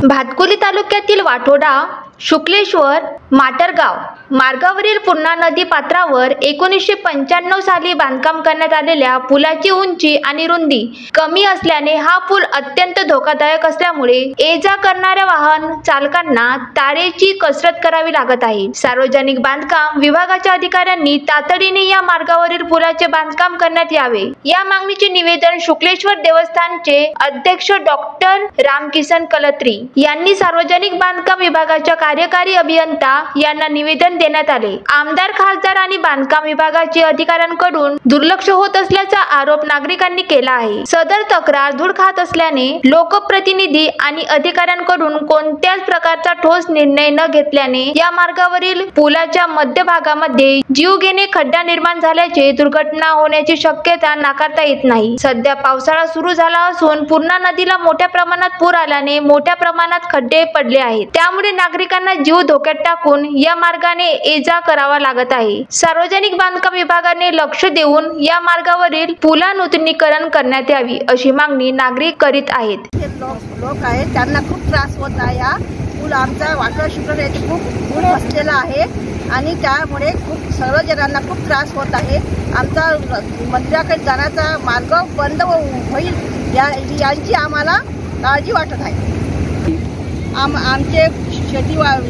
भातकुली तालुक्यातील वाठोडा, शुक्लेश्वर, माटरगाव मार्गावरील पूर्णा नदी पात्रावर 1995 साली बांधकाम करण्यात आलेल्या पुलाची उंची आणि रुंदी कमी असल्याने हा पूल अत्यंत धोकादायक असल्यामुळे ये-जा करणाऱ्या वाहन चालकांना तारेची कसरत करावी लागत आहे। सार्वजनिक बांधकाम विभागाच्या अधिकाऱ्यांनी तातडीने या मार्गावरील पुलाचे बांधकाम करण्यात यावे, या मागणीचे निवेदन शुक्लेश्वर देवस्थानचे अध्यक्ष डॉक्टर रामकिसन कलत्री यांनी सार्वजनिक बांधकाम विभागाच्या कार्यकारी अभियंता यांना निवेदन देण्यात आले। आमदार, खासदार आणि बांधकाम विभागाचे अधिकाऱ्यांकडून दुर्लक्ष होत असल्याचा आरोप नागरिकांनी केला आहे। सदर तक्रार धूळ खात असल्याने लोकप्रतिनिधी आणि अधिकाऱ्यांकडून कोणत्याच प्रकारचा ठोस निर्णय न घेतल्याने या मार्गावरील पुलाच्या मध्यभागामध्ये जीवघेणे खड्डा निर्माण झाल्याचे दुर्घटना होण्याची शक्यता नाकारता येत नाही। सध्या पावसाळा सुरू झाला असून पूर्णा नदीला मोठ्या प्रमाणात पूर आल्याने मोठ्या प्रमाणात खड्डे पडले आहेत, त्यामुळे नागरिकांना जीव धोक्यात टाकून या मार्गाने ये-जा करावा लागत आहे। सार्वजनिक बांधकाम विभागाने लक्ष देऊन या मार्गावरील पुला नूतनीकरण करण्यात यावी अशी मागणी नागरिक करीत आहेत। लोक आहेत त्यांना खूप त्रास होत आहे। हा पूल आमचा वाठोडा शुक्लेश्वर खूप पूल बसलेला आहे आणि त्यामुळे खूप सर्व जणांना खूप त्रास होत आहे। आमचा मंदिराकडे जाण्याचा मार्ग बंद होईल यांची आम्हाला काळजी वाटत आहे। आमचे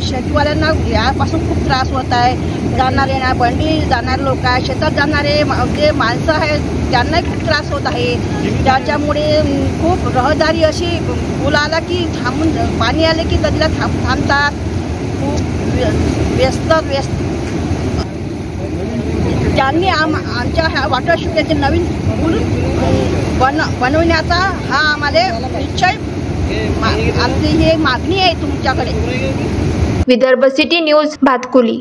शेतीवाल्यांना यापासून खूप त्रास होत आहे। जाणारे ना बंडी जाणारे लोक आहे, शेतात जाणारे जे माणसं आहेत त्यांना खूप त्रास होत आहे। त्याच्यामुळे खूप रहदारी अशी पूल आला की थांबून पाणी आले की नदीला थांबतात, खूप व्यस्त त्यांनी आमच्या ह्या वाठोडा शुक्लेश्वरचे नवीन पूल बनवण्याचा हा आम्हाला निश्चय आमची ही मागणी आहे तुमच्याकडे। Vidarbha city news, Bhatkuli.